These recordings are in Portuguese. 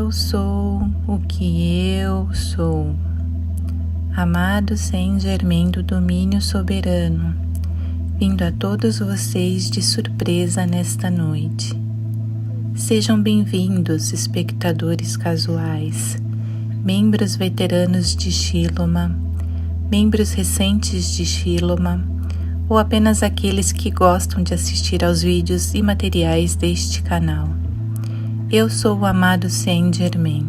Eu sou o que eu sou. Amado Saint-Germain do domínio soberano, vindo a todos vocês de surpresa nesta noite. Sejam bem-vindos, espectadores casuais, membros veteranos de Shiloma, membros recentes de Shiloma, ou apenas aqueles que gostam de assistir aos vídeos e materiais deste canal. Eu sou o amado Saint-Germain.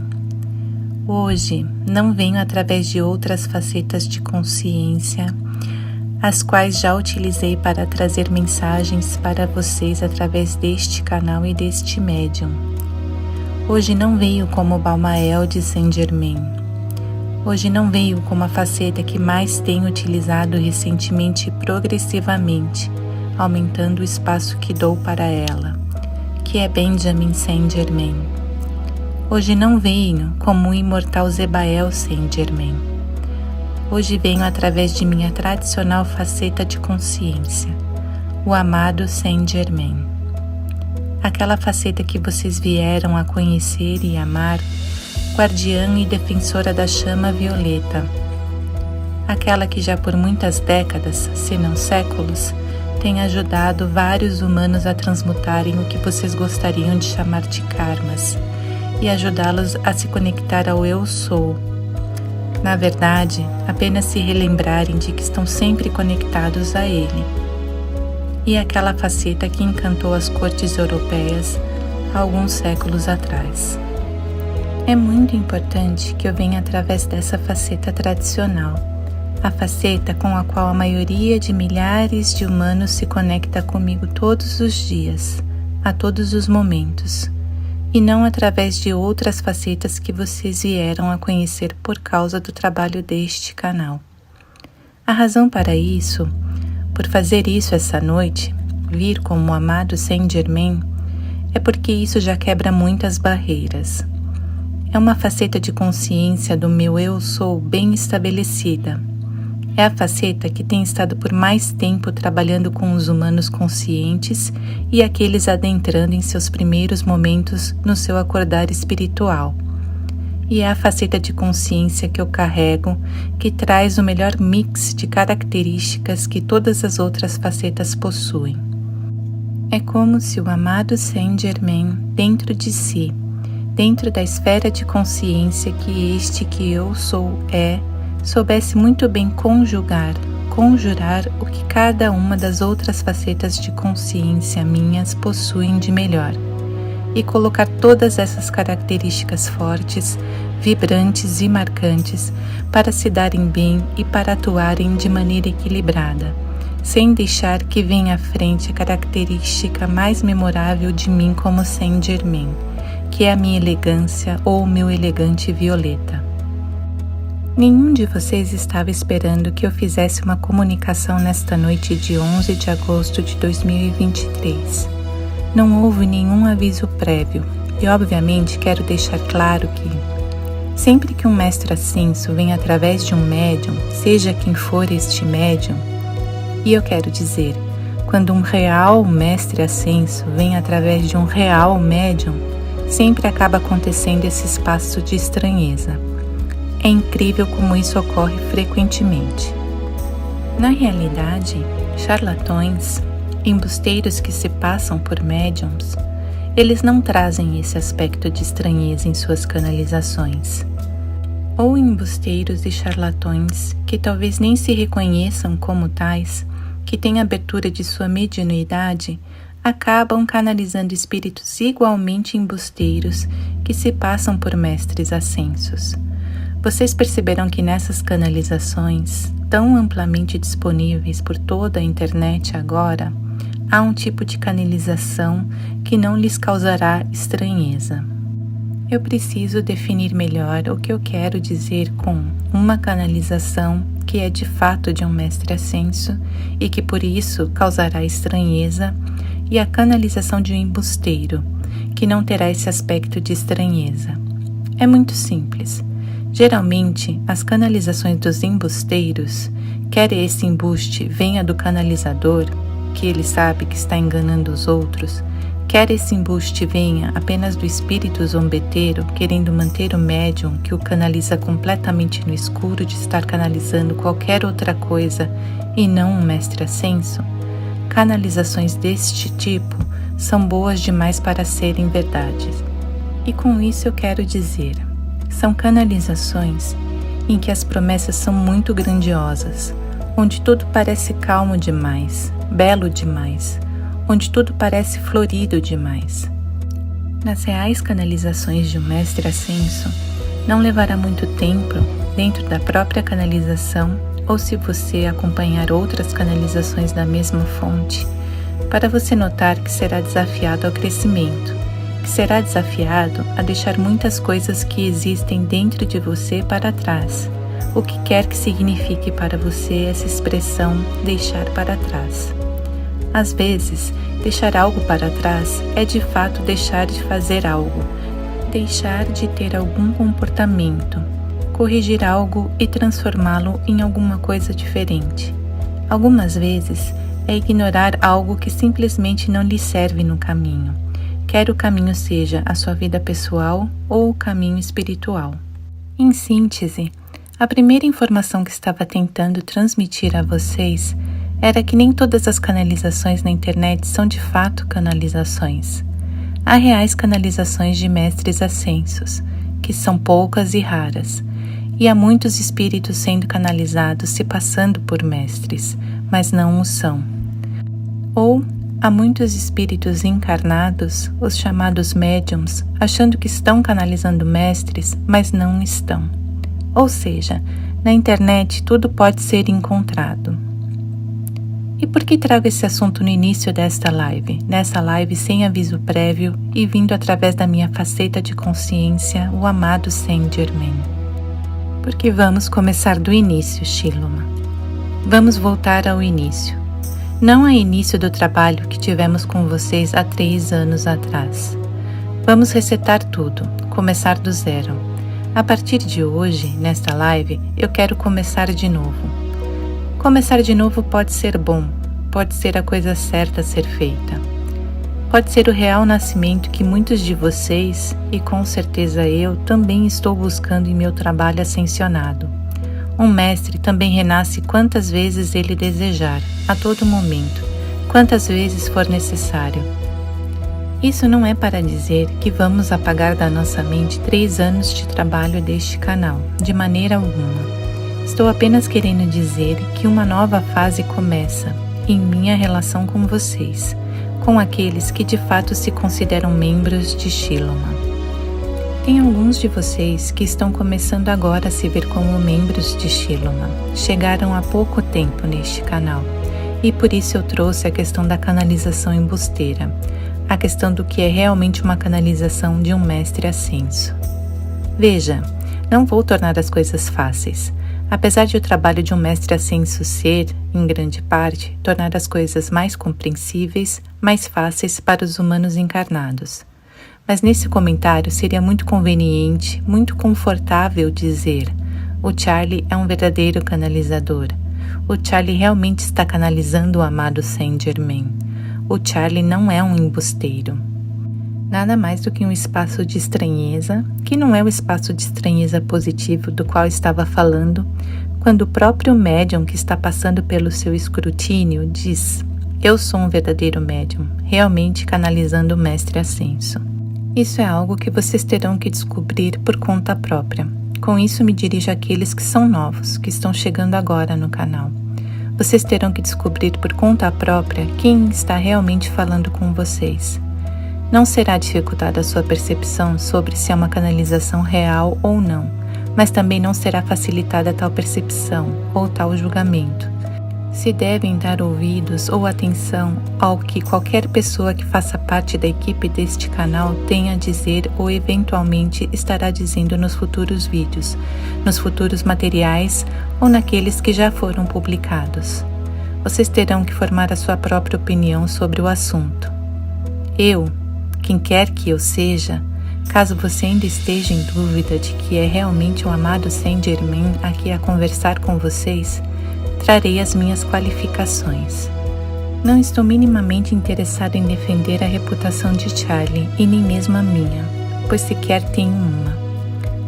Hoje não venho através de outras facetas de consciência, as quais já utilizei para trazer mensagens para vocês através deste canal e deste médium. Hoje não veio como Baumael de Saint-Germain. Hoje não veio como a faceta que mais tenho utilizado recentemente e progressivamente, aumentando o espaço que dou para ela, que é Benjamin Saint-Germain. Hoje não venho como o imortal Zebael Saint-Germain. Hoje venho através de minha tradicional faceta de consciência, o amado Saint-Germain. Aquela faceta que vocês vieram a conhecer e amar, guardiã e defensora da chama violeta. Aquela que já por muitas décadas, se não séculos, tem ajudado vários humanos a transmutarem o que vocês gostariam de chamar de karmas e ajudá-los a se conectar ao Eu Sou. Na verdade, apenas se relembrarem de que estão sempre conectados a Ele. E aquela faceta que encantou as cortes europeias há alguns séculos atrás. É muito importante que eu venha através dessa faceta tradicional, a faceta com a qual a maioria de milhares de humanos se conecta comigo todos os dias, a todos os momentos, e não através de outras facetas que vocês vieram a conhecer por causa do trabalho deste canal. A razão para isso, por fazer isso essa noite, vir como o amado Saint-Germain, é porque isso já quebra muitas barreiras. É uma faceta de consciência do meu Eu Sou bem estabelecida. É a faceta que tem estado por mais tempo trabalhando com os humanos conscientes e aqueles adentrando em seus primeiros momentos no seu acordar espiritual. E é a faceta de consciência que eu carrego, que traz o melhor mix de características que todas as outras facetas possuem. É como se o amado Saint-Germain, dentro de si, dentro da esfera de consciência que este que eu sou soubesse muito bem conjurar o que cada uma das outras facetas de consciência minhas possuem de melhor, e colocar todas essas características fortes, vibrantes e marcantes para se darem bem e para atuarem de maneira equilibrada, sem deixar que venha à frente a característica mais memorável de mim como Saint-Germain, que é a minha elegância ou o meu elegante violeta. Nenhum de vocês estava esperando que eu fizesse uma comunicação nesta noite de 11 de agosto de 2023. Não houve nenhum aviso prévio e obviamente quero deixar claro que sempre que um mestre ascenso vem através de um médium, seja quem for este médium, e eu quero dizer, quando um real mestre ascenso vem através de um real médium, sempre acaba acontecendo esse espaço de estranheza. É incrível como isso ocorre frequentemente. Na realidade, charlatões, embusteiros que se passam por médiums, eles não trazem esse aspecto de estranheza em suas canalizações. Ou embusteiros e charlatões que talvez nem se reconheçam como tais, que têm abertura de sua mediunidade, acabam canalizando espíritos igualmente embusteiros que se passam por mestres ascensos. Vocês perceberão que nessas canalizações, tão amplamente disponíveis por toda a internet agora, há um tipo de canalização que não lhes causará estranheza. Eu preciso definir melhor o que eu quero dizer com uma canalização que é de fato de um mestre ascenso e que por isso causará estranheza, e a canalização de um embusteiro, que não terá esse aspecto de estranheza. É muito simples. Geralmente, as canalizações dos embusteiros, quer esse embuste venha do canalizador, que ele sabe que está enganando os outros, Quer esse embuste venha apenas do espírito zombeteiro, querendo manter o médium que o canaliza completamente no escuro de estar canalizando qualquer outra coisa e não um mestre ascenso, canalizações deste tipo são boas demais para serem verdades. E com isso eu quero dizer, são canalizações em que as promessas são muito grandiosas, onde tudo parece calmo demais, belo demais, onde tudo parece florido demais. Nas reais canalizações de um mestre ascenso, não levará muito tempo dentro da própria canalização, ou se você acompanhar outras canalizações da mesma fonte, para você notar que será desafiado ao crescimento, que será desafiado a deixar muitas coisas que existem dentro de você para trás, o que quer que signifique para você essa expressão deixar para trás. Às vezes, deixar algo para trás é de fato deixar de fazer algo, deixar de ter algum comportamento, corrigir algo e transformá-lo em alguma coisa diferente. Algumas vezes, é ignorar algo que simplesmente não lhe serve no caminho, quer o caminho seja a sua vida pessoal ou o caminho espiritual. Em síntese, a primeira informação que estava tentando transmitir a vocês era que nem todas as canalizações na internet são de fato canalizações. Há reais canalizações de mestres ascensos, que são poucas e raras, e há muitos espíritos sendo canalizados se passando por mestres, mas não o são. Ou há muitos espíritos encarnados, os chamados médiums, achando que estão canalizando mestres, mas não estão. Ou seja, na internet tudo pode ser encontrado. E por que trago esse assunto no início desta live? Nessa live sem aviso prévio e vindo através da minha faceta de consciência, o amado Saint Germain. Porque vamos começar do início, Shiloma. Vamos voltar ao início. Não ao início do trabalho que tivemos com vocês há 3 anos atrás. Vamos resetar tudo, começar do zero. A partir de hoje, nesta live, eu quero começar de novo. Começar de novo pode ser bom, pode ser a coisa certa a ser feita. Pode ser o real nascimento que muitos de vocês, e com certeza eu, também estou buscando em meu trabalho ascensionado. Um mestre também renasce quantas vezes ele desejar, a todo momento, quantas vezes for necessário. Isso não é para dizer que vamos apagar da nossa mente 3 anos de trabalho deste canal, de maneira alguma. Estou apenas querendo dizer que uma nova fase começa em minha relação com vocês, com aqueles que de fato se consideram membros de Shiloma. Tem alguns de vocês que estão começando agora a se ver como membros de Shiloma, chegaram há pouco tempo neste canal, e por isso eu trouxe a questão da canalização embusteira, a questão do que é realmente uma canalização de um mestre ascenso. Veja, não vou tornar as coisas fáceis. Apesar de o trabalho de um mestre ascenso ser, em grande parte, tornar as coisas mais compreensíveis, mais fáceis para os humanos encarnados. Mas nesse comentário seria muito conveniente, muito confortável dizer: o Charlie é um verdadeiro canalizador. O Charlie realmente está canalizando o amado Saint Germain. O Charlie não é um embusteiro. Nada mais do que um espaço de estranheza, que não é o espaço de estranheza positivo do qual estava falando, quando o próprio médium que está passando pelo seu escrutínio diz: eu sou um verdadeiro médium, realmente canalizando o mestre ascenso. Isso é algo que vocês terão que descobrir por conta própria. Com isso me dirijo àqueles que são novos, que estão chegando agora no canal. Vocês terão que descobrir por conta própria quem está realmente falando com vocês. Não será dificultada a sua percepção sobre se é uma canalização real ou não, mas também não será facilitada tal percepção ou tal julgamento. Se devem dar ouvidos ou atenção ao que qualquer pessoa que faça parte da equipe deste canal tenha a dizer ou eventualmente estará dizendo nos futuros vídeos, nos futuros materiais ou naqueles que já foram publicados. Vocês terão que formar a sua própria opinião sobre o assunto. Quem quer que eu seja, caso você ainda esteja em dúvida de que é realmente o amado Saint Germain aqui a conversar com vocês, trarei as minhas qualificações. Não estou minimamente interessado em defender a reputação de Charlie e nem mesmo a minha, pois sequer tenho uma.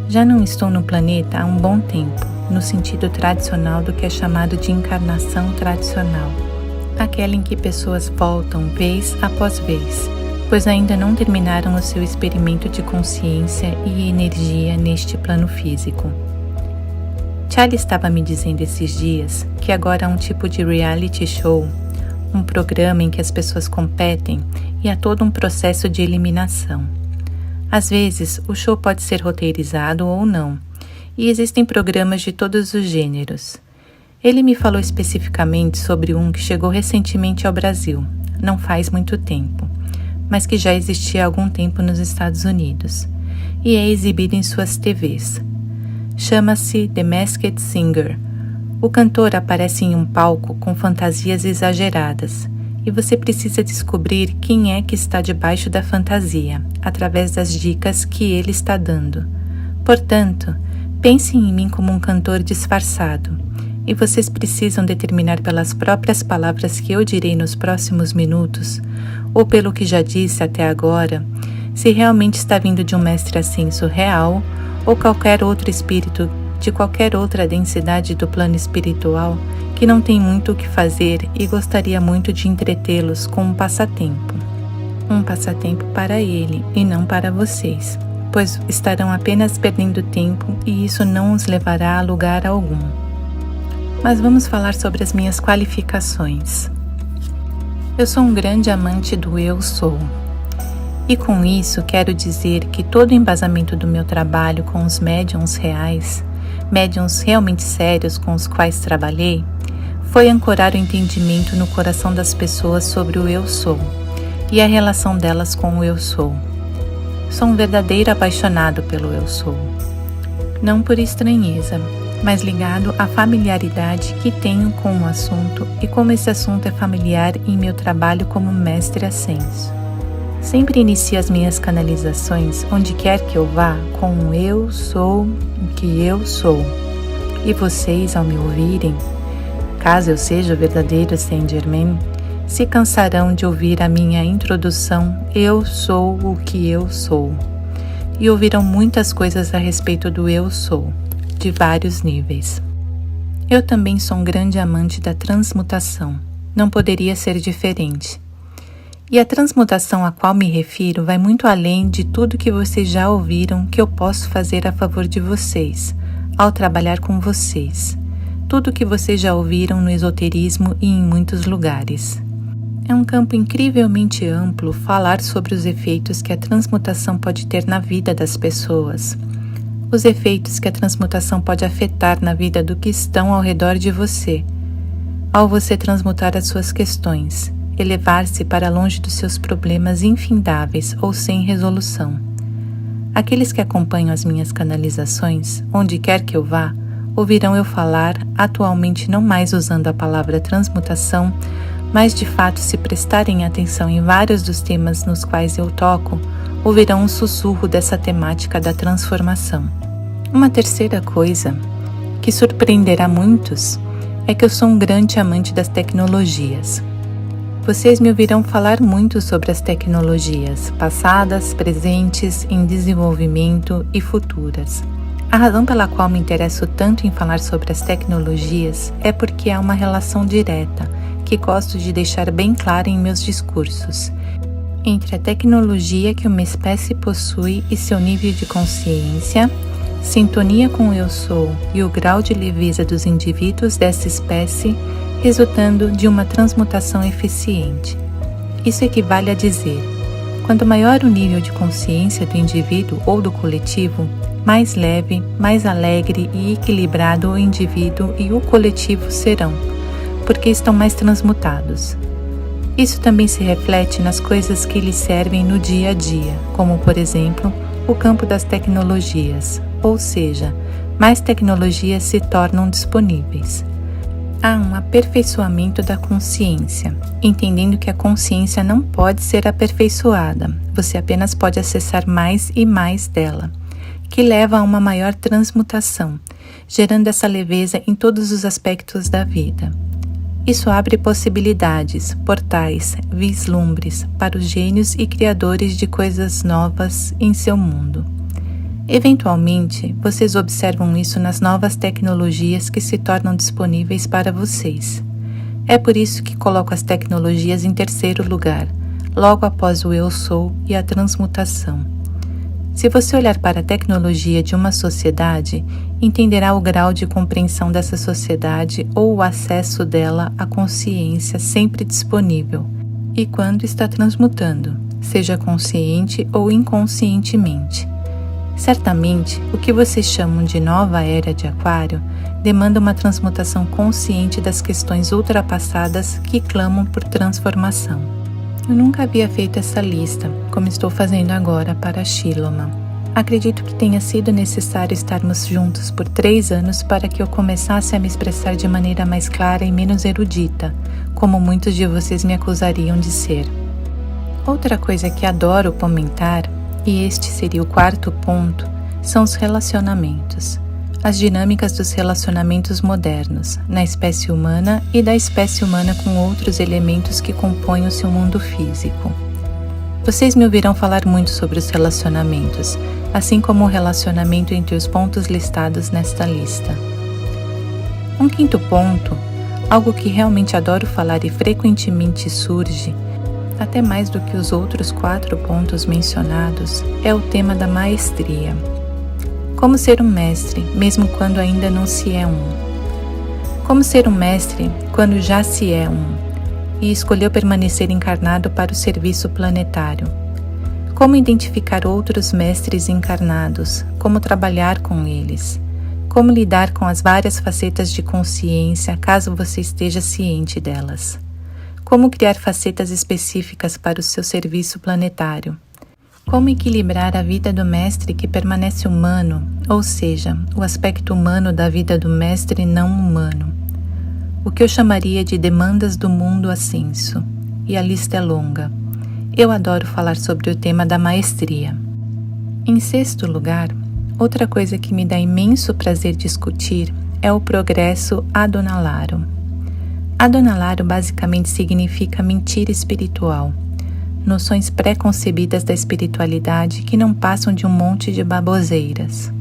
Já não estou no planeta há um bom tempo, no sentido tradicional do que é chamado de encarnação tradicional, aquela em que pessoas voltam vez após vez, pois ainda não terminaram o seu experimento de consciência e energia neste plano físico. Charlie estava me dizendo esses dias que agora há um tipo de reality show, um programa em que as pessoas competem e há todo um processo de eliminação. Às vezes, o show pode ser roteirizado ou não, e existem programas de todos os gêneros. Ele me falou especificamente sobre um que chegou recentemente ao Brasil, não faz muito tempo, mas que já existia há algum tempo nos Estados Unidos, e é exibido em suas TVs. Chama-se The Masked Singer. O cantor aparece em um palco com fantasias exageradas, e você precisa descobrir quem é que está debaixo da fantasia, através das dicas que ele está dando. Portanto, pensem em mim como um cantor disfarçado, e vocês precisam determinar pelas próprias palavras que eu direi nos próximos minutos, ou pelo que já disse até agora, se realmente está vindo de um mestre ascenso real ou qualquer outro espírito de qualquer outra densidade do plano espiritual que não tem muito o que fazer e gostaria muito de entretê-los com um passatempo. Um passatempo para ele e não para vocês, pois estarão apenas perdendo tempo e isso não os levará a lugar algum. Mas vamos falar sobre as minhas qualificações. Eu sou um grande amante do Eu Sou. E com isso quero dizer que todo o embasamento do meu trabalho com os médiuns reais, médiuns realmente sérios com os quais trabalhei, foi ancorar o entendimento no coração das pessoas sobre o Eu Sou e a relação delas com o Eu Sou. Sou um verdadeiro apaixonado pelo Eu Sou. Não por estranheza, mas ligado à familiaridade que tenho com o assunto e como esse assunto é familiar em meu trabalho como mestre ascenso. Sempre inicio as minhas canalizações, onde quer que eu vá, com o Eu Sou o que eu sou. E vocês, ao me ouvirem, caso eu seja o verdadeiro Saint-Germain, se cansarão de ouvir a minha introdução Eu Sou o que eu sou. E ouvirão muitas coisas a respeito do Eu Sou, de vários níveis. Eu também sou um grande amante da transmutação. Não poderia ser diferente. E a transmutação a qual me refiro vai muito além de tudo que vocês já ouviram que eu posso fazer a favor de vocês, ao trabalhar com vocês. Tudo que vocês já ouviram no esoterismo e em muitos lugares. É um campo incrivelmente amplo falar sobre os efeitos que a transmutação pode ter na vida das pessoas. Os efeitos que a transmutação pode afetar na vida do que estão ao redor de você, ao você transmutar as suas questões, elevar-se para longe dos seus problemas infindáveis ou sem resolução. Aqueles que acompanham as minhas canalizações, onde quer que eu vá, ouvirão eu falar, atualmente não mais usando a palavra transmutação, mas de fato se prestarem atenção em vários dos temas nos quais eu toco, ouvirão um sussurro dessa temática da transformação. Uma terceira coisa, que surpreenderá muitos, é que eu sou um grande amante das tecnologias. Vocês me ouvirão falar muito sobre as tecnologias, passadas, presentes, em desenvolvimento e futuras. A razão pela qual me interesso tanto em falar sobre as tecnologias é porque há uma relação direta, que gosto de deixar bem clara em meus discursos, entre a tecnologia que uma espécie possui e seu nível de consciência, sintonia com o Eu Sou e o grau de leveza dos indivíduos dessa espécie, resultando de uma transmutação eficiente. Isso equivale a dizer, quanto maior o nível de consciência do indivíduo ou do coletivo, mais leve, mais alegre e equilibrado o indivíduo e o coletivo serão, porque estão mais transmutados. Isso também se reflete nas coisas que lhes servem no dia a dia, como, por exemplo, o campo das tecnologias, ou seja, mais tecnologias se tornam disponíveis. Há um aperfeiçoamento da consciência, entendendo que a consciência não pode ser aperfeiçoada, você apenas pode acessar mais e mais dela, que leva a uma maior transmutação, gerando essa leveza em todos os aspectos da vida. Isso abre possibilidades, portais, vislumbres para os gênios e criadores de coisas novas em seu mundo. Eventualmente, vocês observam isso nas novas tecnologias que se tornam disponíveis para vocês. É por isso que coloco as tecnologias em terceiro lugar, logo após o Eu Sou e a transmutação. Se você olhar para a tecnologia de uma sociedade, entenderá o grau de compreensão dessa sociedade ou o acesso dela à consciência sempre disponível, e quando está transmutando, seja consciente ou inconscientemente. Certamente, o que vocês chamam de nova era de Aquário demanda uma transmutação consciente das questões ultrapassadas que clamam por transformação. Eu nunca havia feito essa lista, como estou fazendo agora para Shiloma. Acredito que tenha sido necessário estarmos juntos por 3 anos para que eu começasse a me expressar de maneira mais clara e menos erudita, como muitos de vocês me acusariam de ser. Outra coisa que adoro comentar, e este seria o 4º ponto, são os relacionamentos. As dinâmicas dos relacionamentos modernos, na espécie humana e da espécie humana com outros elementos que compõem o seu mundo físico. Vocês me ouvirão falar muito sobre os relacionamentos, assim como o relacionamento entre os pontos listados nesta lista. Um 5º ponto, algo que realmente adoro falar e frequentemente surge, até mais do que os outros 4 pontos mencionados, é o tema da maestria. Como ser um mestre, mesmo quando ainda não se é um? Como ser um mestre quando já se é um, e escolheu permanecer encarnado para o serviço planetário? Como identificar outros mestres encarnados? Como trabalhar com eles? Como lidar com as várias facetas de consciência, caso você esteja ciente delas? Como criar facetas específicas para o seu serviço planetário? Como equilibrar a vida do mestre que permanece humano, ou seja, o aspecto humano da vida do mestre não humano? O que eu chamaria de demandas do mundo ascenso. E a lista é longa. Eu adoro falar sobre o tema da maestria. Em 6º lugar, outra coisa que me dá imenso prazer discutir é o progresso Adonalaro. Adonalaro basicamente significa mentira espiritual, noções pré-concebidas da espiritualidade que não passam de um monte de baboseiras.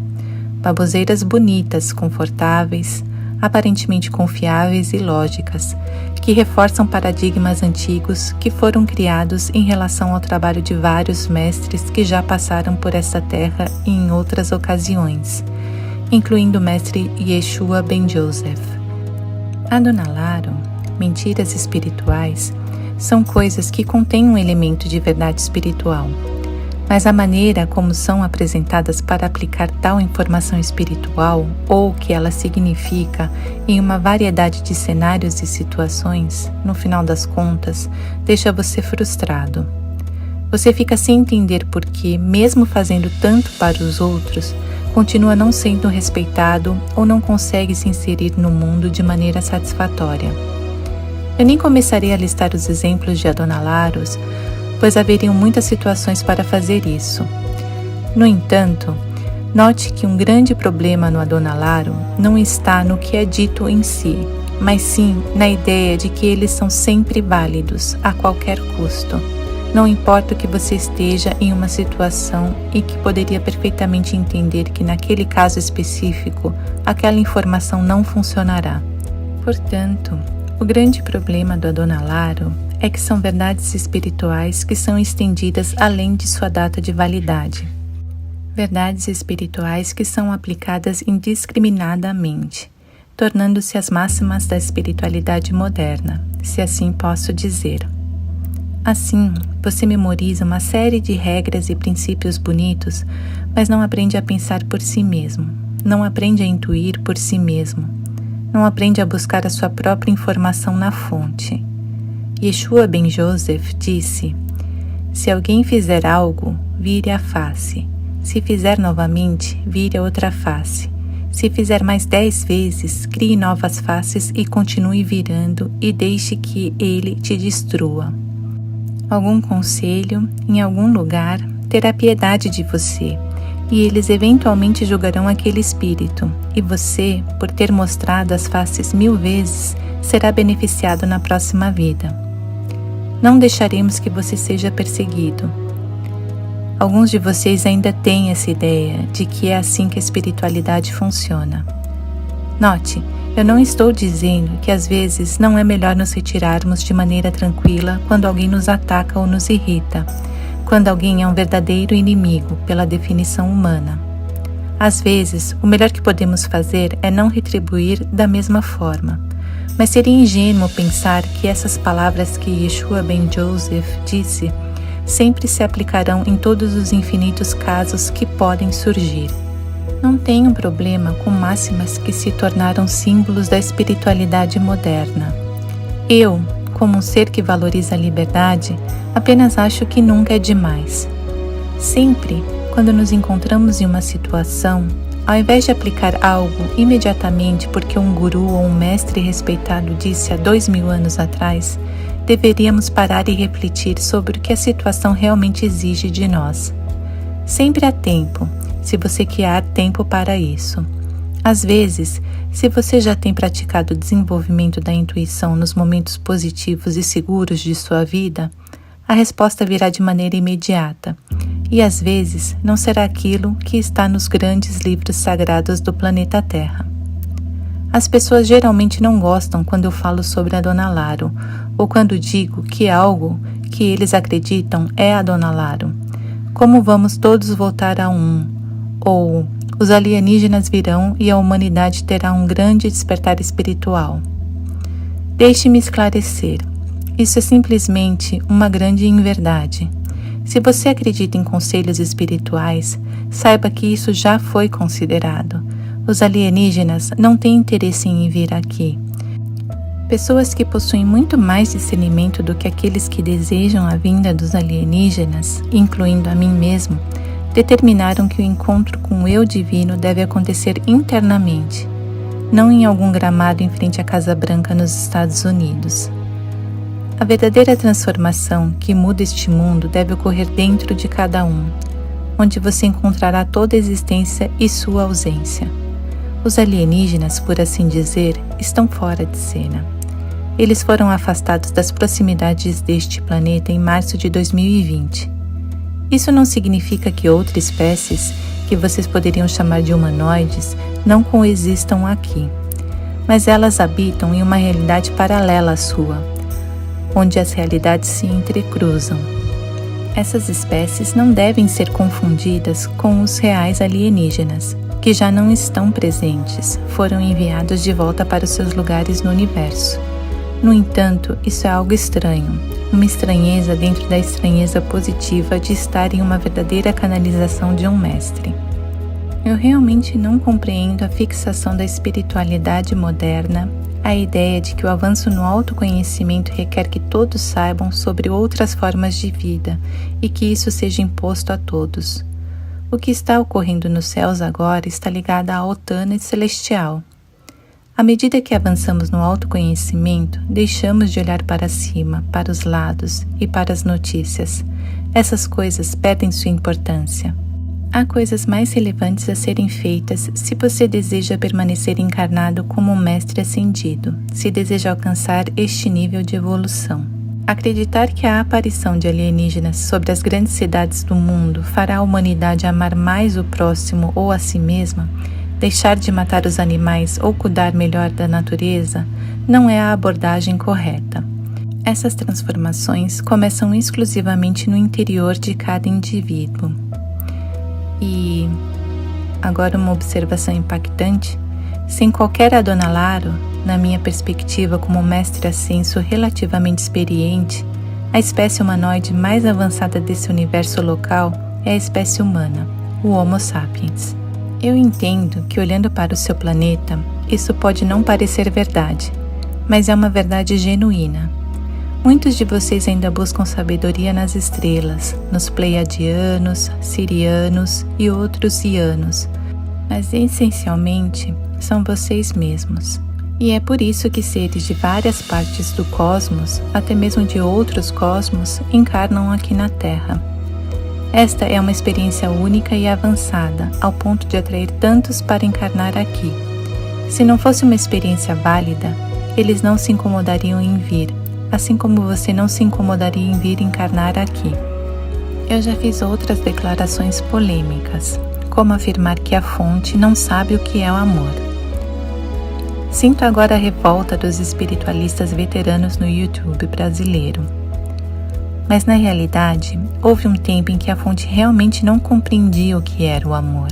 Baboseiras bonitas, confortáveis, aparentemente confiáveis e lógicas, que reforçam paradigmas antigos que foram criados em relação ao trabalho de vários mestres que já passaram por essa terra em outras ocasiões, incluindo o mestre Yeshua Ben Joseph. Adonalaro, mentiras espirituais, são coisas que contêm um elemento de verdade espiritual, mas a maneira como são apresentadas para aplicar tal informação espiritual ou o que ela significa em uma variedade de cenários e situações, no final das contas, deixa você frustrado. Você fica sem entender por que, mesmo fazendo tanto para os outros, continua não sendo respeitado ou não consegue se inserir no mundo de maneira satisfatória. Eu nem começarei a listar os exemplos de Adonalaros, pois haveriam muitas situações para fazer isso. No entanto, note que um grande problema no Adonalaro não está no que é dito em si, mas sim na ideia de que eles são sempre válidos, a qualquer custo. Não importa que você esteja em uma situação e que poderia perfeitamente entender que naquele caso específico, aquela informação não funcionará. Portanto, o grande problema do Adonalaro é que são verdades espirituais que são estendidas além de sua data de validade. Verdades espirituais que são aplicadas indiscriminadamente, tornando-se as máximas da espiritualidade moderna, se assim posso dizer. Assim, você memoriza uma série de regras e princípios bonitos, mas não aprende a pensar por si mesmo, não aprende a intuir por si mesmo, não aprende a buscar a sua própria informação na fonte. Yeshua Ben Joseph disse: se alguém fizer algo, vire a face. Se fizer novamente, vire a outra face. Se fizer mais 10 vezes, crie novas faces e continue virando e deixe que ele te destrua. Algum conselho, em algum lugar, terá piedade de você, e eles eventualmente julgarão aquele espírito, e você, por ter mostrado as faces 1000 vezes, será beneficiado na próxima vida. Não deixaremos que você seja perseguido. Alguns de vocês ainda têm essa ideia de que é assim que a espiritualidade funciona. Note, eu não estou dizendo que às vezes não é melhor nos retirarmos de maneira tranquila quando alguém nos ataca ou nos irrita, quando alguém é um verdadeiro inimigo pela definição humana. Às vezes, o melhor que podemos fazer é não retribuir da mesma forma, mas seria ingênuo pensar que essas palavras que Yeshua ben Joseph disse sempre se aplicarão em todos os infinitos casos que podem surgir. Não tenho problema com máximas que se tornaram símbolos da espiritualidade moderna. Eu, como um ser que valoriza a liberdade, apenas acho que nunca é demais. Sempre, quando nos encontramos em uma situação, ao invés de aplicar algo imediatamente porque um guru ou um mestre respeitado disse há 2000 anos atrás, deveríamos parar e refletir sobre o que a situação realmente exige de nós. Sempre há tempo, se você criar tempo para isso. Às vezes, se você já tem praticado o desenvolvimento da intuição nos momentos positivos e seguros de sua vida, a resposta virá de maneira imediata, e às vezes não será aquilo que está nos grandes livros sagrados do planeta Terra. As pessoas geralmente não gostam quando eu falo sobre a Dona Laro, ou quando digo que algo que eles acreditam é a Dona Laro. Como vamos todos voltar a um? Ou os alienígenas virão e a humanidade terá um grande despertar espiritual. Deixe-me esclarecer. Isso é simplesmente uma grande inverdade. Se você acredita em conselhos espirituais, saiba que isso já foi considerado. Os alienígenas não têm interesse em vir aqui. Pessoas que possuem muito mais discernimento do que aqueles que desejam a vinda dos alienígenas, incluindo a mim mesmo, determinaram que o encontro com o eu divino deve acontecer internamente, não em algum gramado em frente à Casa Branca nos Estados Unidos. A verdadeira transformação que muda este mundo deve ocorrer dentro de cada um, onde você encontrará toda a existência e sua ausência. Os alienígenas, por assim dizer, estão fora de cena. Eles foram afastados das proximidades deste planeta em março de 2020. Isso não significa que outras espécies, que vocês poderiam chamar de humanoides, não coexistam aqui. Mas elas habitam em uma realidade paralela à sua, onde as realidades se entrecruzam. Essas espécies não devem ser confundidas com os reais alienígenas, que já não estão presentes, foram enviados de volta para os seus lugares no universo. No entanto, isso é algo estranho, uma estranheza dentro da estranheza positiva de estar em uma verdadeira canalização de um mestre. Eu realmente não compreendo a fixação da espiritualidade moderna, a ideia de que o avanço no autoconhecimento requer que todos saibam sobre outras formas de vida e que isso seja imposto a todos. O que está ocorrendo nos céus agora está ligado à Otana celestial. À medida que avançamos no autoconhecimento, deixamos de olhar para cima, para os lados e para as notícias. Essas coisas perdem sua importância. Há coisas mais relevantes a serem feitas se você deseja permanecer encarnado como um mestre ascendido, se deseja alcançar este nível de evolução. Acreditar que a aparição de alienígenas sobre as grandes cidades do mundo fará a humanidade amar mais o próximo ou a si mesma, deixar de matar os animais ou cuidar melhor da natureza, não é a abordagem correta. Essas transformações começam exclusivamente no interior de cada indivíduo. E, agora uma observação impactante, sem qualquer Adonalaro, na minha perspectiva como mestre ascenso relativamente experiente, a espécie humanoide mais avançada desse universo local é a espécie humana, o Homo sapiens. Eu entendo que olhando para o seu planeta, isso pode não parecer verdade, mas é uma verdade genuína. Muitos de vocês ainda buscam sabedoria nas estrelas, nos pleiadianos, sirianos e outros ianos, mas essencialmente são vocês mesmos. E é por isso que seres de várias partes do cosmos, até mesmo de outros cosmos, encarnam aqui na Terra. Esta é uma experiência única e avançada, ao ponto de atrair tantos para encarnar aqui. Se não fosse uma experiência válida, eles não se incomodariam em vir, assim como você não se incomodaria em vir encarnar aqui. Eu já fiz outras declarações polêmicas, como afirmar que a fonte não sabe o que é o amor. Sinto agora a revolta dos espiritualistas veteranos no YouTube brasileiro. Mas na realidade, houve um tempo em que a fonte realmente não compreendia o que era o amor.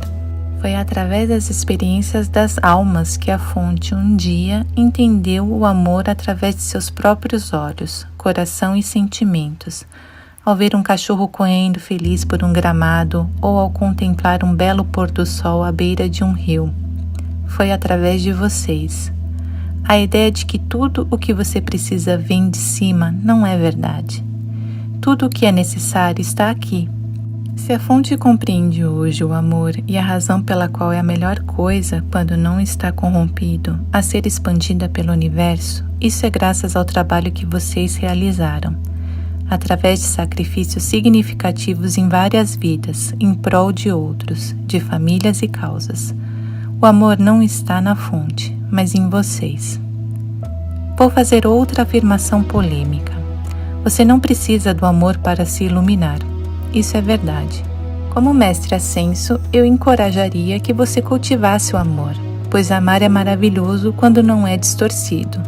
Foi através das experiências das almas que a fonte um dia entendeu o amor através de seus próprios olhos, coração e sentimentos, ao ver um cachorro correndo feliz por um gramado ou ao contemplar um belo pôr do sol à beira de um rio. Foi através de vocês. A ideia de que tudo o que você precisa vem de cima não é verdade. Tudo o que é necessário está aqui. Se a fonte compreende hoje o amor e a razão pela qual é a melhor coisa, quando não está corrompido, a ser expandida pelo universo, isso é graças ao trabalho que vocês realizaram, através de sacrifícios significativos em várias vidas, em prol de outros, de famílias e causas. O amor não está na fonte, mas em vocês. Vou fazer outra afirmação polêmica. Você não precisa do amor para se iluminar. Isso é verdade. Como mestre ascenso, eu encorajaria que você cultivasse o amor, pois amar é maravilhoso quando não é distorcido.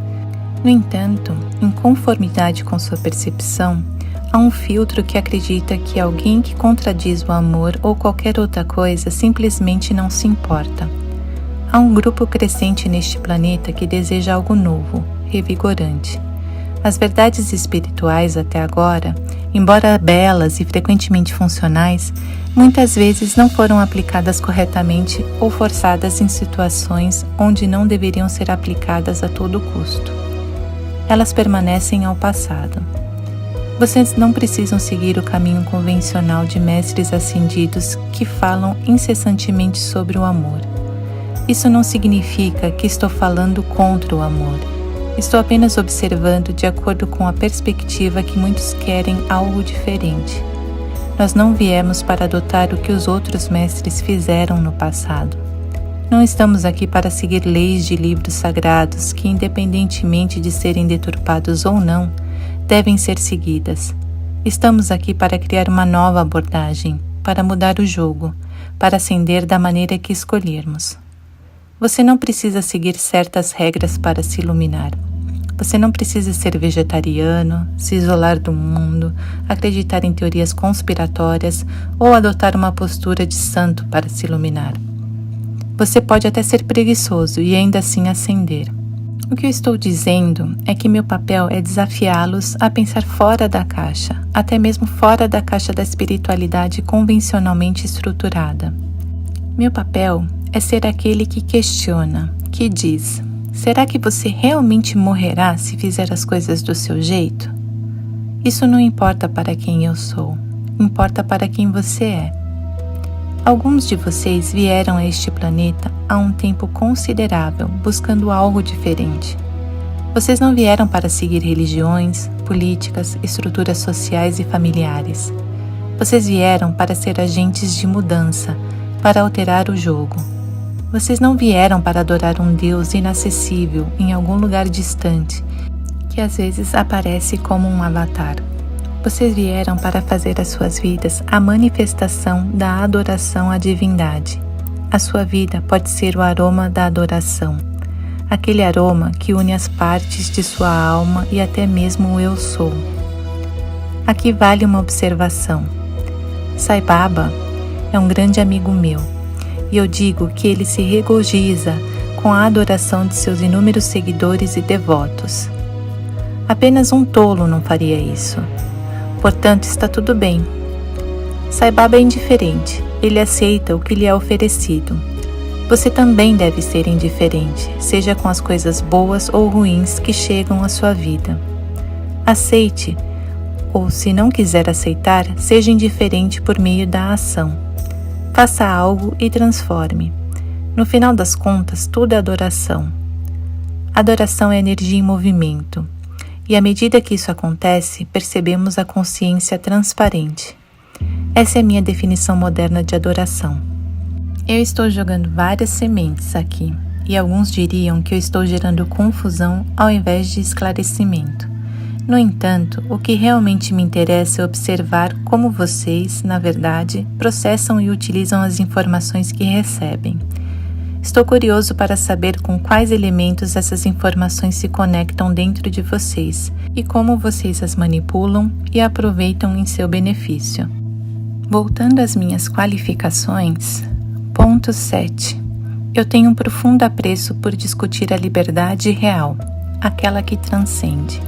No entanto, em conformidade com sua percepção, há um filtro que acredita que alguém que contradiz o amor ou qualquer outra coisa simplesmente não se importa. Há um grupo crescente neste planeta que deseja algo novo, revigorante. As verdades espirituais até agora, embora belas e frequentemente funcionais, muitas vezes não foram aplicadas corretamente ou forçadas em situações onde não deveriam ser aplicadas a todo custo. Elas permanecem ao passado. Vocês não precisam seguir o caminho convencional de mestres ascendidos que falam incessantemente sobre o amor. Isso não significa que estou falando contra o amor. Estou apenas observando de acordo com a perspectiva que muitos querem algo diferente. Nós não viemos para adotar o que os outros mestres fizeram no passado. Não estamos aqui para seguir leis de livros sagrados que, independentemente de serem deturpados ou não, devem ser seguidas. Estamos aqui para criar uma nova abordagem, para mudar o jogo, para ascender da maneira que escolhermos. Você não precisa seguir certas regras para se iluminar. Você não precisa ser vegetariano, se isolar do mundo, acreditar em teorias conspiratórias ou adotar uma postura de santo para se iluminar. Você pode até ser preguiçoso e ainda assim ascender. O que eu estou dizendo é que meu papel é desafiá-los a pensar fora da caixa, até mesmo fora da caixa da espiritualidade convencionalmente estruturada. Meu papel é ser aquele que questiona, que diz: será que você realmente morrerá se fizer as coisas do seu jeito? Isso não importa para quem eu sou, importa para quem você é. Alguns de vocês vieram a este planeta há um tempo considerável, buscando algo diferente. Vocês não vieram para seguir religiões, políticas, estruturas sociais e familiares. Vocês vieram para ser agentes de mudança, para alterar o jogo. Vocês não vieram para adorar um Deus inacessível em algum lugar distante, que às vezes aparece como um avatar. Vocês vieram para fazer as suas vidas a manifestação da adoração à divindade. A sua vida pode ser o aroma da adoração, aquele aroma que une as partes de sua alma e até mesmo o eu sou. Aqui vale uma observação. Sai Baba é um grande amigo meu. E eu digo que ele se regozija com a adoração de seus inúmeros seguidores e devotos. Apenas um tolo não faria isso. Portanto, está tudo bem. Sai Baba é indiferente. Ele aceita o que lhe é oferecido. Você também deve ser indiferente, seja com as coisas boas ou ruins que chegam à sua vida. Aceite, ou se não quiser aceitar, seja indiferente por meio da ação. Faça algo e transforme. No final das contas, tudo é adoração. Adoração é energia em movimento. E à medida que isso acontece, percebemos a consciência transparente. Essa é a minha definição moderna de adoração. Eu estou jogando várias sementes aqui, e alguns diriam que eu estou gerando confusão ao invés de esclarecimento. No entanto, o que realmente me interessa é observar como vocês, na verdade, processam e utilizam as informações que recebem. Estou curioso para saber com quais elementos essas informações se conectam dentro de vocês e como vocês as manipulam e aproveitam em seu benefício. Voltando às minhas qualificações, ponto 7. Eu tenho um profundo apreço por discutir a liberdade real, aquela que transcende.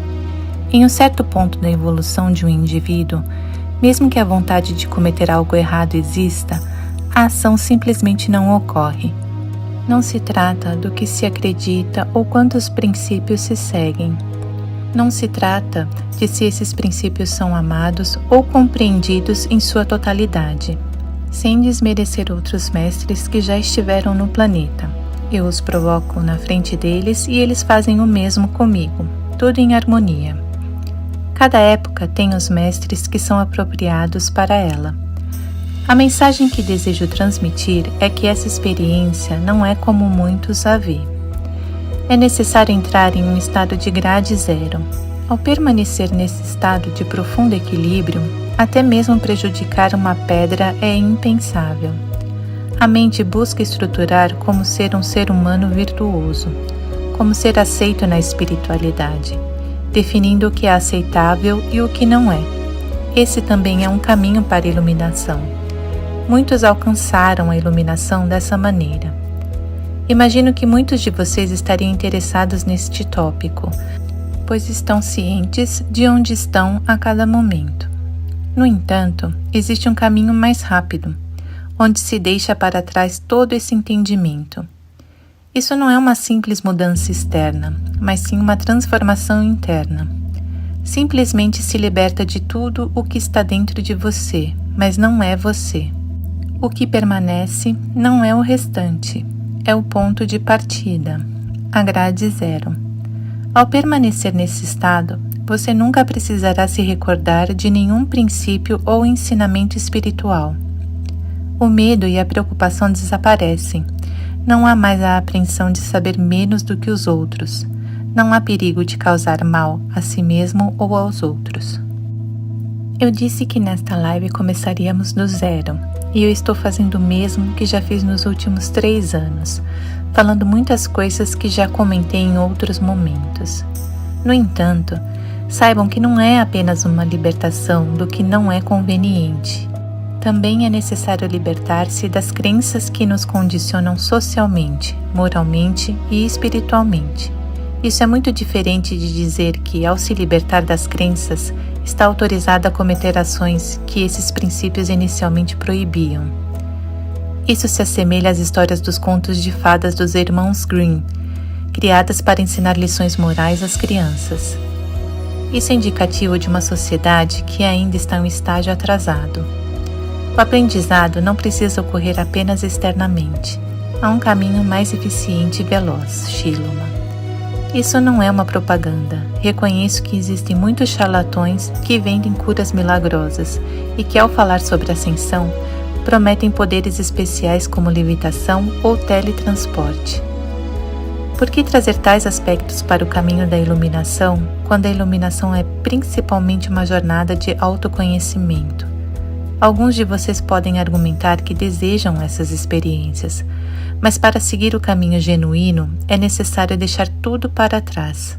Em um certo ponto da evolução de um indivíduo, mesmo que a vontade de cometer algo errado exista, a ação simplesmente não ocorre. Não se trata do que se acredita ou quantos princípios se seguem. Não se trata de se esses princípios são amados ou compreendidos em sua totalidade. Sem desmerecer outros mestres que já estiveram no planeta. Eu os provoco na frente deles e eles fazem o mesmo comigo, tudo em harmonia. Cada época tem os mestres que são apropriados para ela. A mensagem que desejo transmitir é que essa experiência não é como muitos a vê. É necessário entrar em um estado de grade zero. Ao permanecer nesse estado de profundo equilíbrio, até mesmo prejudicar uma pedra é impensável. A mente busca estruturar como ser um ser humano virtuoso, como ser aceito na espiritualidade, definindo o que é aceitável e o que não é. Esse também é um caminho para a iluminação. Muitos alcançaram a iluminação dessa maneira. Imagino que muitos de vocês estariam interessados neste tópico, pois estão cientes de onde estão a cada momento. No entanto, existe um caminho mais rápido, onde se deixa para trás todo esse entendimento. Isso não é uma simples mudança externa, mas sim uma transformação interna. Simplesmente se liberta de tudo o que está dentro de você, mas não é você. O que permanece não é o restante, é o ponto de partida, a grade zero. Ao permanecer nesse estado, você nunca precisará se recordar de nenhum princípio ou ensinamento espiritual. O medo e a preocupação desaparecem. Não há mais a apreensão de saber menos do que os outros. Não há perigo de causar mal a si mesmo ou aos outros. Eu disse que nesta live começaríamos do zero, e eu estou fazendo o mesmo que já fiz nos últimos 3 anos, falando muitas coisas que já comentei em outros momentos. No entanto, saibam que não é apenas uma libertação do que não é conveniente. Também é necessário libertar-se das crenças que nos condicionam socialmente, moralmente e espiritualmente. Isso é muito diferente de dizer que, ao se libertar das crenças, está autorizado a cometer ações que esses princípios inicialmente proibiam. Isso se assemelha às histórias dos contos de fadas dos irmãos Grimm, criadas para ensinar lições morais às crianças. Isso é indicativo de uma sociedade que ainda está em um estágio atrasado. O aprendizado não precisa ocorrer apenas externamente. Há um caminho mais eficiente e veloz, Shiloma. Isso não é uma propaganda. Reconheço que existem muitos charlatões que vendem curas milagrosas e que, ao falar sobre ascensão, prometem poderes especiais como levitação ou teletransporte. Por que trazer tais aspectos para o caminho da iluminação, quando a iluminação é principalmente uma jornada de autoconhecimento? Alguns de vocês podem argumentar que desejam essas experiências, mas para seguir o caminho genuíno é necessário deixar tudo para trás.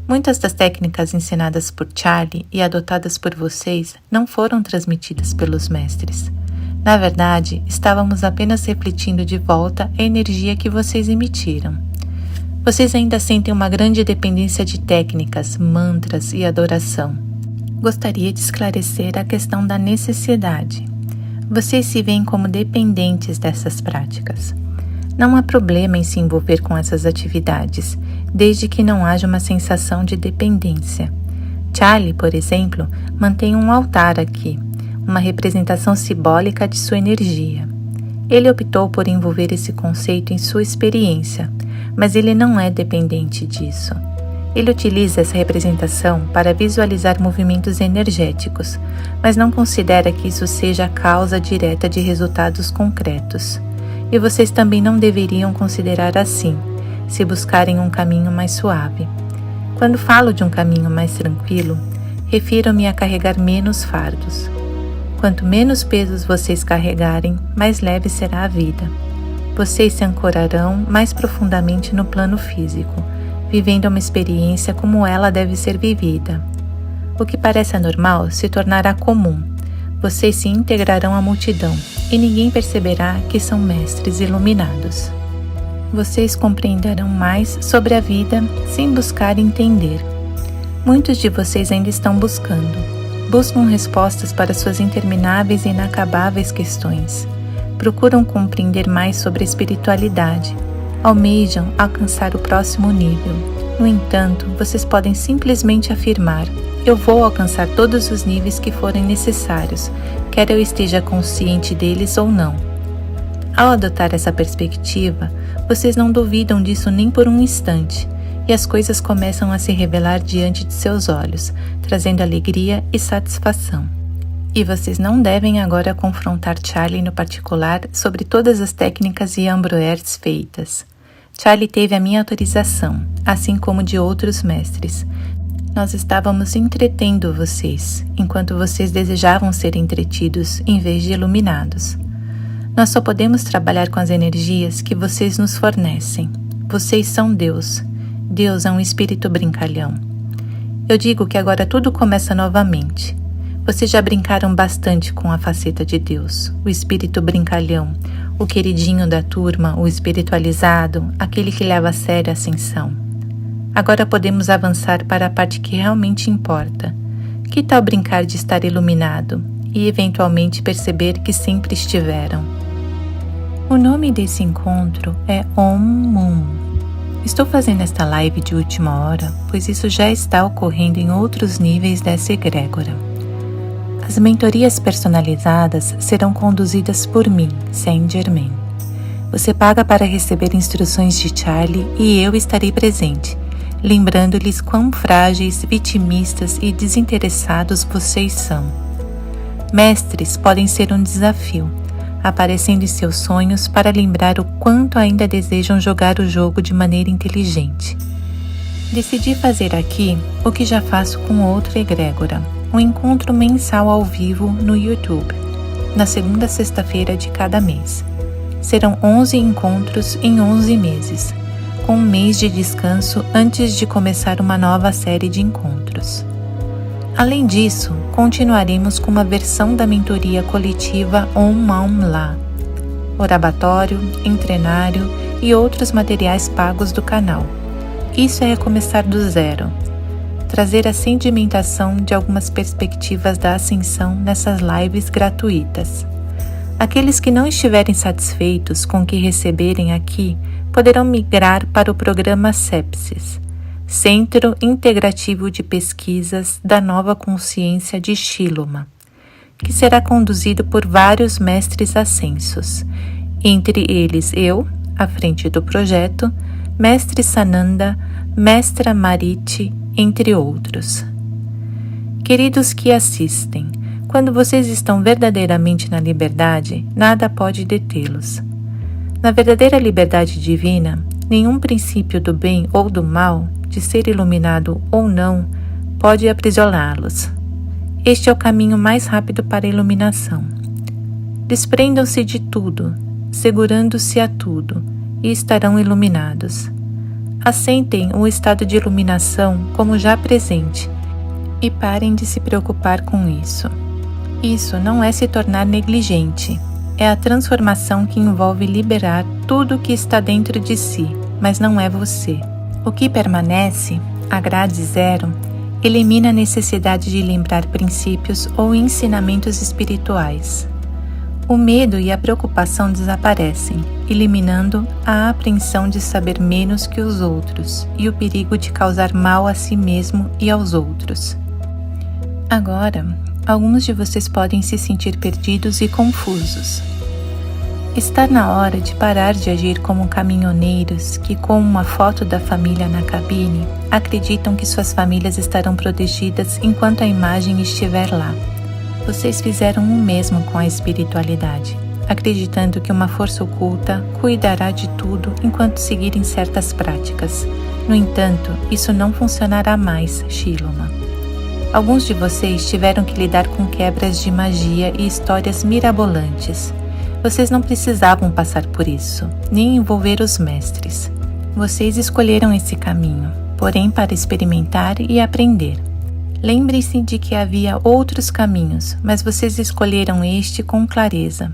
Muitas das técnicas ensinadas por Charlie e adotadas por vocês não foram transmitidas pelos mestres. Na verdade, estávamos apenas refletindo de volta a energia que vocês emitiram. Vocês ainda sentem uma grande dependência de técnicas, mantras e adoração. Gostaria de esclarecer a questão da necessidade. Vocês se veem como dependentes dessas práticas. Não há problema em se envolver com essas atividades, desde que não haja uma sensação de dependência. Charlie, por exemplo, mantém um altar aqui, uma representação simbólica de sua energia. Ele optou por envolver esse conceito em sua experiência, mas ele não é dependente disso. Ele utiliza essa representação para visualizar movimentos energéticos, mas não considera que isso seja a causa direta de resultados concretos. E vocês também não deveriam considerar assim, se buscarem um caminho mais suave. Quando falo de um caminho mais tranquilo, refiro-me a carregar menos fardos. Quanto menos pesos vocês carregarem, mais leve será a vida. Vocês se ancorarão mais profundamente no plano físico, vivendo uma experiência como ela deve ser vivida. O que parece anormal se tornará comum. Vocês se integrarão à multidão e ninguém perceberá que são mestres iluminados. Vocês compreenderão mais sobre a vida sem buscar entender. Muitos de vocês ainda estão buscam respostas para suas intermináveis e inacabáveis questões. Procuram compreender mais sobre a espiritualidade. Almejam alcançar o próximo nível. No entanto, vocês podem simplesmente afirmar: eu vou alcançar todos os níveis que forem necessários, quer eu esteja consciente deles ou não. Ao adotar essa perspectiva, vocês não duvidam disso nem por um instante, e as coisas começam a se revelar diante de seus olhos, trazendo alegria e satisfação. E vocês não devem agora confrontar Charlie no particular sobre todas as técnicas e ambroers feitas. Charlie teve a minha autorização, assim como de outros mestres. Nós estávamos entretendo vocês, enquanto vocês desejavam ser entretidos em vez de iluminados. Nós só podemos trabalhar com as energias que vocês nos fornecem. Vocês são Deus. Deus é um espírito brincalhão. Eu digo que agora tudo começa novamente. Vocês já brincaram bastante com a faceta de Deus, o espírito brincalhão, o queridinho da turma, o espiritualizado, aquele que leva a sério a ascensão. Agora podemos avançar para a parte que realmente importa. Que tal brincar de estar iluminado e eventualmente perceber que sempre estiveram? O nome desse encontro é Om Moon. Estou fazendo esta live de última hora, pois isso já está ocorrendo em outros níveis dessa egrégora. As mentorias personalizadas serão conduzidas por mim, Saint Germain. Você paga para receber instruções de Charlie e eu estarei presente, lembrando-lhes quão frágeis, vitimistas e desinteressados vocês são. Mestres podem ser um desafio, aparecendo em seus sonhos para lembrar o quanto ainda desejam jogar o jogo de maneira inteligente. Decidi fazer aqui o que já faço com outra egrégora, um encontro mensal ao vivo no YouTube, na segunda sexta-feira de cada mês. Serão 11 encontros em 11 meses, com um mês de descanso antes de começar uma nova série de encontros. Além disso, continuaremos com uma versão da mentoria coletiva Om Maum La, orabatório, entrenário e outros materiais pagos do canal. Isso é começar do zero. Trazer a sedimentação de algumas perspectivas da ascensão nessas lives gratuitas. Aqueles que não estiverem satisfeitos com o que receberem aqui poderão migrar para o programa Sepsis, Centro Integrativo de Pesquisas da Nova Consciência de Shiloma, que será conduzido por vários mestres ascensos, entre eles eu, à frente do projeto, Mestre Sananda, Mestra Mariti, entre outros. Queridos que assistem, quando vocês estão verdadeiramente na liberdade, nada pode detê-los. Na verdadeira liberdade divina, nenhum princípio do bem ou do mal, de ser iluminado ou não, pode aprisioná-los. Este é o caminho mais rápido para a iluminação. Desprendam-se de tudo, segurando-se a tudo, e estarão iluminados. Assentem o estado de iluminação como já presente e parem de se preocupar com isso. Isso não é se tornar negligente, é a transformação que envolve liberar tudo o que está dentro de si, mas não é você. O que permanece, a grade zero, elimina a necessidade de lembrar princípios ou ensinamentos espirituais. O medo e a preocupação desaparecem, eliminando a apreensão de saber menos que os outros e o perigo de causar mal a si mesmo e aos outros. Agora, alguns de vocês podem se sentir perdidos e confusos. Está na hora de parar de agir como caminhoneiros que, com uma foto da família na cabine, acreditam que suas famílias estarão protegidas enquanto a imagem estiver lá. Vocês fizeram o mesmo com a espiritualidade, acreditando que uma força oculta cuidará de tudo enquanto seguirem certas práticas. No entanto, isso não funcionará mais, Shiloma. Alguns de vocês tiveram que lidar com quebras de magia e histórias mirabolantes. Vocês não precisavam passar por isso, nem envolver os mestres. Vocês escolheram esse caminho, porém para experimentar e aprender. Lembrem-se de que havia outros caminhos, mas vocês escolheram este com clareza.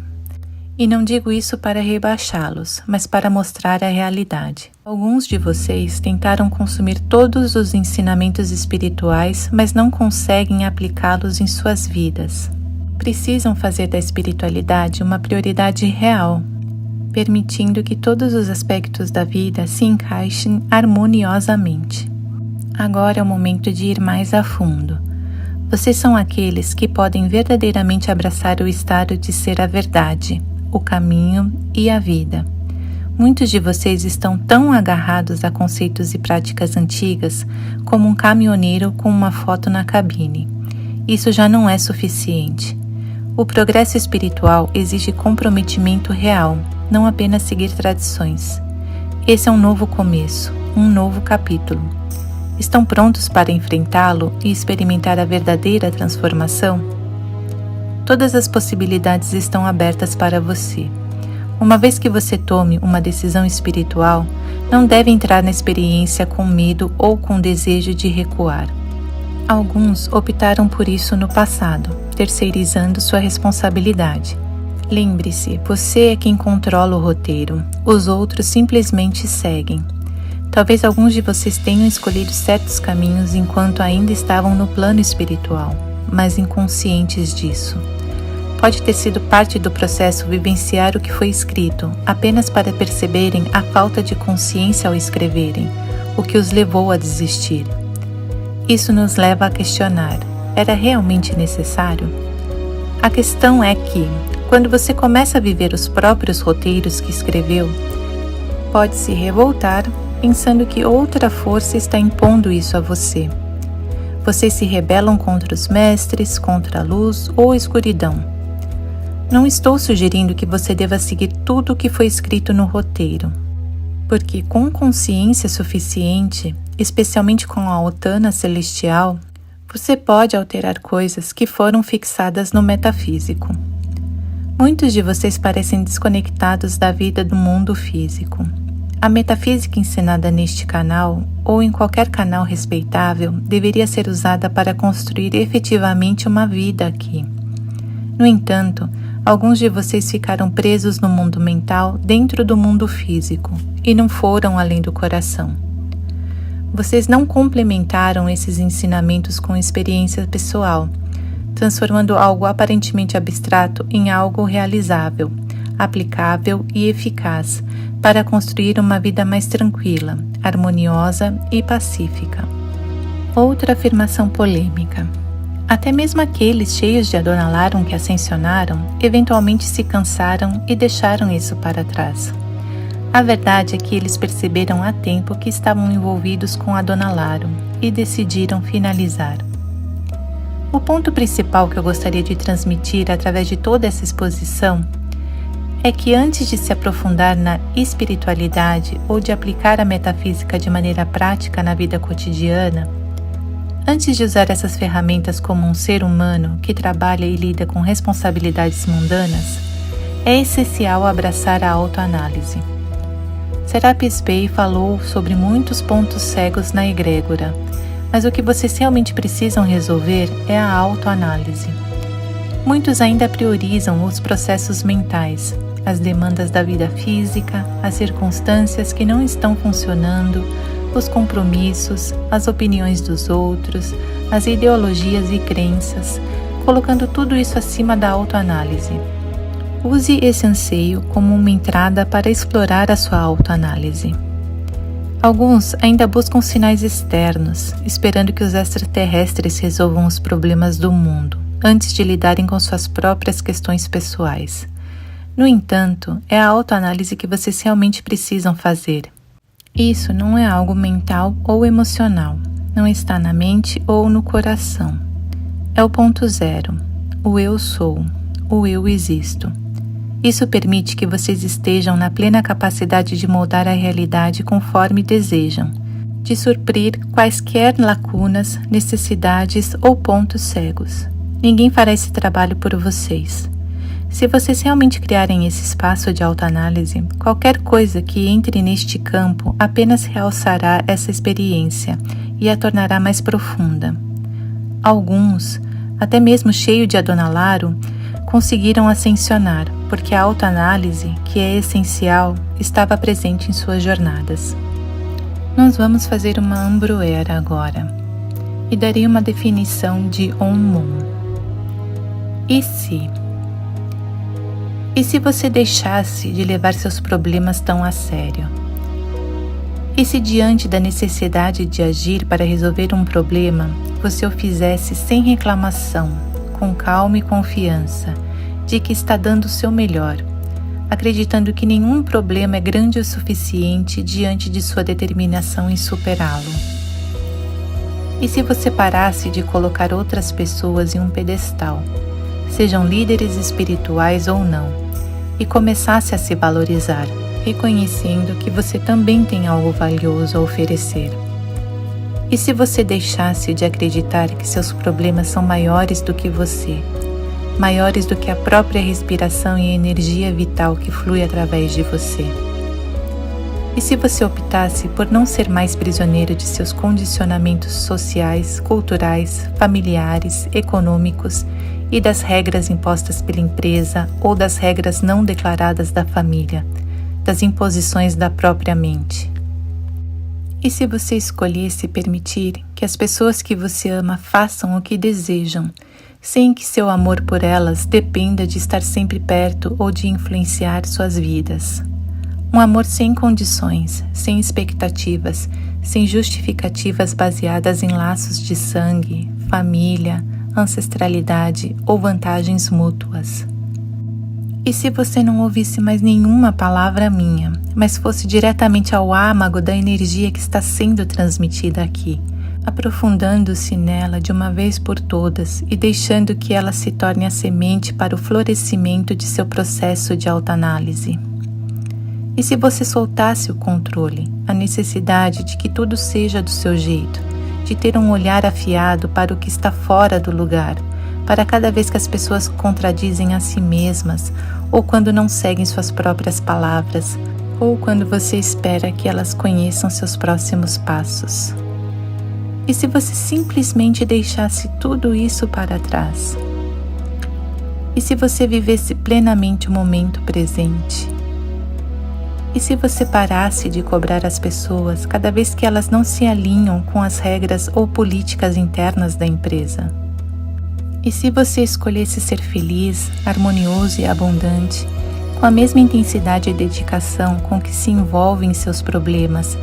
E não digo isso para rebaixá-los, mas para mostrar a realidade. Alguns de vocês tentaram consumir todos os ensinamentos espirituais, mas não conseguem aplicá-los em suas vidas. Precisam fazer da espiritualidade uma prioridade real, permitindo que todos os aspectos da vida se encaixem harmoniosamente. Agora é o momento de ir mais a fundo. Vocês são aqueles que podem verdadeiramente abraçar o estado de ser a verdade, o caminho e a vida. Muitos de vocês estão tão agarrados a conceitos e práticas antigas como um caminhoneiro com uma foto na cabine. Isso já não é suficiente. O progresso espiritual exige comprometimento real, não apenas seguir tradições. Esse é um novo começo, um novo capítulo. Estão prontos para enfrentá-lo e experimentar a verdadeira transformação? Todas as possibilidades estão abertas para você. Uma vez que você tome uma decisão espiritual, não deve entrar na experiência com medo ou com desejo de recuar. Alguns optaram por isso no passado, terceirizando sua responsabilidade. Lembre-se, você é quem controla o roteiro, os outros simplesmente seguem. Talvez alguns de vocês tenham escolhido certos caminhos enquanto ainda estavam no plano espiritual, mas inconscientes disso. Pode ter sido parte do processo vivenciar o que foi escrito, apenas para perceberem a falta de consciência ao escreverem, o que os levou a desistir. Isso nos leva a questionar: era realmente necessário? A questão é que, quando você começa a viver os próprios roteiros que escreveu, pode se revoltar pensando que outra força está impondo isso a você. Vocês se rebelam contra os mestres, contra a luz ou a escuridão. Não estou sugerindo que você deva seguir tudo o que foi escrito no roteiro, porque com consciência suficiente, especialmente com a Otana Celestial, você pode alterar coisas que foram fixadas no metafísico. Muitos de vocês parecem desconectados da vida do mundo físico. A metafísica ensinada neste canal, ou em qualquer canal respeitável, deveria ser usada para construir efetivamente uma vida aqui. No entanto, alguns de vocês ficaram presos no mundo mental dentro do mundo físico e não foram além do coração. Vocês não complementaram esses ensinamentos com experiência pessoal, transformando algo aparentemente abstrato em algo realizável, aplicável e eficaz para construir uma vida mais tranquila, harmoniosa e pacífica. Outra afirmação polêmica. Até mesmo aqueles cheios de Adonalarum que ascensionaram, eventualmente se cansaram e deixaram isso para trás. A verdade é que eles perceberam a tempo que estavam envolvidos com Adonalarum e decidiram finalizar. O ponto principal que eu gostaria de transmitir através de toda essa exposição é que antes de se aprofundar na espiritualidade ou de aplicar a metafísica de maneira prática na vida cotidiana, antes de usar essas ferramentas como um ser humano que trabalha e lida com responsabilidades mundanas, é essencial abraçar a autoanálise. Serapis Bey falou sobre muitos pontos cegos na egrégora, mas o que vocês realmente precisam resolver é a autoanálise. Muitos ainda priorizam os processos mentais, as demandas da vida física, as circunstâncias que não estão funcionando, os compromissos, as opiniões dos outros, as ideologias e crenças, colocando tudo isso acima da autoanálise. Use esse anseio como uma entrada para explorar a sua autoanálise. Alguns ainda buscam sinais externos, esperando que os extraterrestres resolvam os problemas do mundo, antes de lidarem com suas próprias questões pessoais. No entanto, é a autoanálise que vocês realmente precisam fazer. Isso não é algo mental ou emocional, não está na mente ou no coração. É o ponto zero, o eu sou, o eu existo. Isso permite que vocês estejam na plena capacidade de moldar a realidade conforme desejam, de suprir quaisquer lacunas, necessidades ou pontos cegos. Ninguém fará esse trabalho por vocês. Se vocês realmente criarem esse espaço de autoanálise, qualquer coisa que entre neste campo apenas realçará essa experiência e a tornará mais profunda. Alguns, até mesmo cheios de adonalaro, conseguiram ascensionar, porque a autoanálise, que é essencial, estava presente em suas jornadas. Nós vamos fazer uma ambroera agora, e darei uma definição de Om. E se? E se você deixasse de levar seus problemas tão a sério? E se diante da necessidade de agir para resolver um problema, você o fizesse sem reclamação, com calma e confiança, de que está dando o seu melhor, acreditando que nenhum problema é grande o suficiente diante de sua determinação em superá-lo? E se você parasse de colocar outras pessoas em um pedestal, sejam líderes espirituais ou não, e começasse a se valorizar, reconhecendo que você também tem algo valioso a oferecer? E se você deixasse de acreditar que seus problemas são maiores do que você, maiores do que a própria respiração e a energia vital que flui através de você? E se você optasse por não ser mais prisioneiro de seus condicionamentos sociais, culturais, familiares, econômicos e das regras impostas pela empresa ou das regras não declaradas da família, das imposições da própria mente? E se você escolhesse permitir que as pessoas que você ama façam o que desejam, sem que seu amor por elas dependa de estar sempre perto ou de influenciar suas vidas? Um amor sem condições, sem expectativas, sem justificativas baseadas em laços de sangue, família, ancestralidade ou vantagens mútuas. E se você não ouvisse mais nenhuma palavra minha, mas fosse diretamente ao âmago da energia que está sendo transmitida aqui, aprofundando-se nela de uma vez por todas e deixando que ela se torne a semente para o florescimento de seu processo de autoanálise? E se você soltasse o controle, a necessidade de que tudo seja do seu jeito, de ter um olhar afiado para o que está fora do lugar, para cada vez que as pessoas contradizem a si mesmas, ou quando não seguem suas próprias palavras, ou quando você espera que elas conheçam seus próximos passos? E se você simplesmente deixasse tudo isso para trás? E se você vivesse plenamente o momento presente? E se você parasse de cobrar as pessoas cada vez que elas não se alinham com as regras ou políticas internas da empresa? E se você escolhesse ser feliz, harmonioso e abundante, com a mesma intensidade e dedicação com que se envolve em seus problemas,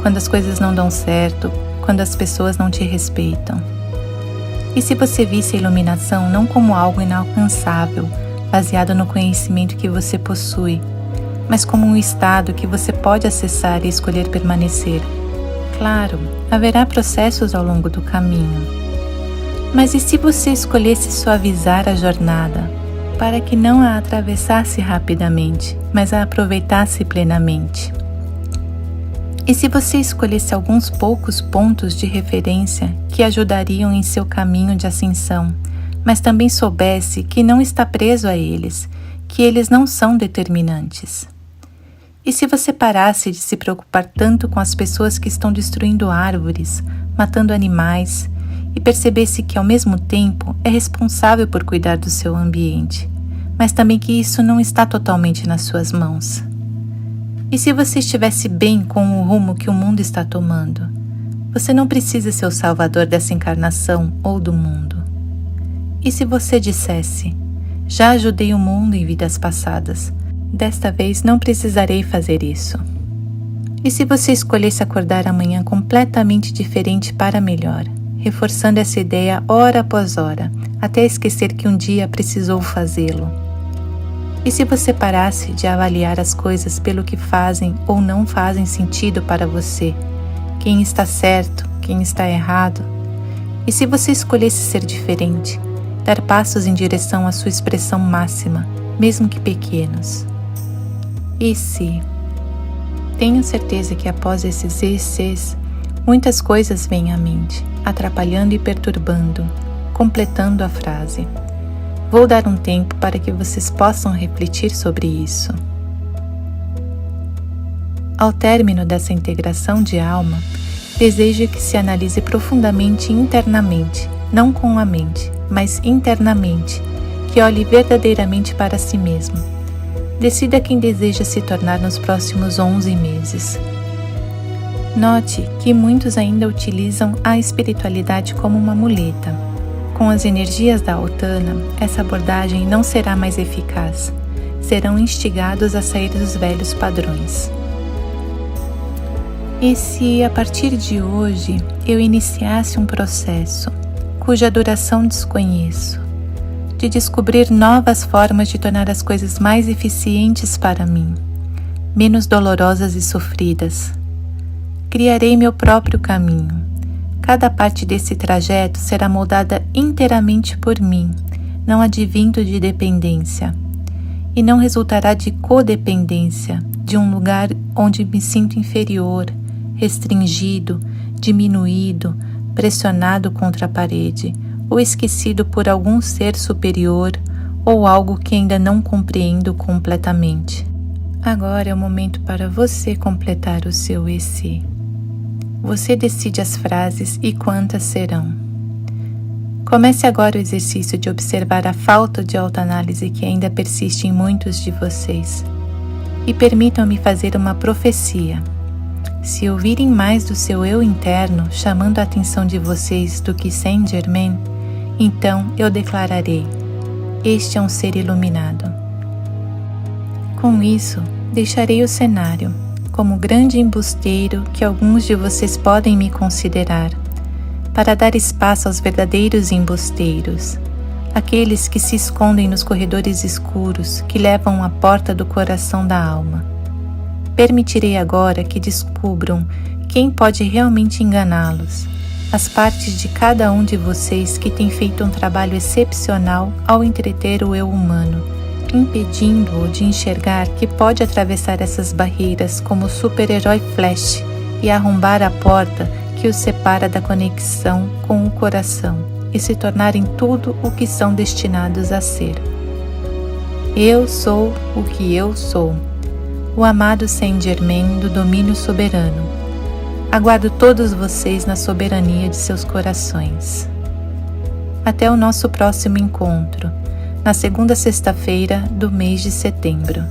quando as coisas não dão certo, quando as pessoas não te respeitam? E se você visse a iluminação não como algo inalcançável, baseado no conhecimento que você possui, mas como um estado que você pode acessar e escolher permanecer? Claro, haverá processos ao longo do caminho. Mas e se você escolhesse suavizar a jornada, para que não a atravessasse rapidamente, mas a aproveitasse plenamente? E se você escolhesse alguns poucos pontos de referência que ajudariam em seu caminho de ascensão, mas também soubesse que não está preso a eles, que eles não são determinantes? E se você parasse de se preocupar tanto com as pessoas que estão destruindo árvores, matando animais, e percebesse que ao mesmo tempo é responsável por cuidar do seu ambiente, mas também que isso não está totalmente nas suas mãos? E se você estivesse bem com o rumo que o mundo está tomando, você não precisa ser o salvador dessa encarnação ou do mundo. E se você dissesse: já ajudei o mundo em vidas passadas, desta vez não precisarei fazer isso? E se você escolhesse acordar amanhã completamente diferente para melhor, reforçando essa ideia hora após hora, até esquecer que um dia precisou fazê-lo? E se você parasse de avaliar as coisas pelo que fazem ou não fazem sentido para você? Quem está certo, quem está errado? E se você escolhesse ser diferente, dar passos em direção à sua expressão máxima, mesmo que pequenos? E se? Tenho certeza que após esses ECs, muitas coisas vêm à mente, atrapalhando e perturbando, completando a frase. Vou dar um tempo para que vocês possam refletir sobre isso. Ao término dessa integração de alma, desejo que se analise profundamente internamente, não com a mente, mas internamente, que olhe verdadeiramente para si mesmo. Decida quem deseja se tornar nos próximos 11 meses. Note que muitos ainda utilizam a espiritualidade como uma muleta. Com as energias da Altana, essa abordagem não será mais eficaz. Serão instigados a sair dos velhos padrões. E se, a partir de hoje, eu iniciasse um processo, cuja duração desconheço, de descobrir novas formas de tornar as coisas mais eficientes para mim, menos dolorosas e sofridas? Criarei meu próprio caminho. Cada parte desse trajeto será moldada inteiramente por mim, não advindo de dependência, e não resultará de codependência, de um lugar onde me sinto inferior, restringido, diminuído, pressionado contra a parede, ou esquecido por algum ser superior ou algo que ainda não compreendo completamente. Agora é o momento para você completar o seu EC. Você decide as frases e quantas serão. Comece agora o exercício de observar a falta de autoanálise que ainda persiste em muitos de vocês. E permitam-me fazer uma profecia. Se ouvirem mais do seu eu interno chamando a atenção de vocês do que Saint-Germain, então eu declararei: este é um ser iluminado. Com isso, deixarei o cenário como grande embusteiro que alguns de vocês podem me considerar, para dar espaço aos verdadeiros embusteiros, aqueles que se escondem nos corredores escuros que levam à porta do coração da alma. Permitirei agora que descubram quem pode realmente enganá-los, as partes de cada um de vocês que tem feito um trabalho excepcional ao entreter o eu humano, impedindo-o de enxergar que pode atravessar essas barreiras como o super-herói Flash e arrombar a porta que os separa da conexão com o coração e se tornarem tudo o que são destinados a ser. Eu sou o que eu sou, o amado Saint-Germain do domínio soberano. Aguardo todos vocês na soberania de seus corações. Até o nosso próximo encontro, na segunda sexta-feira do mês de setembro.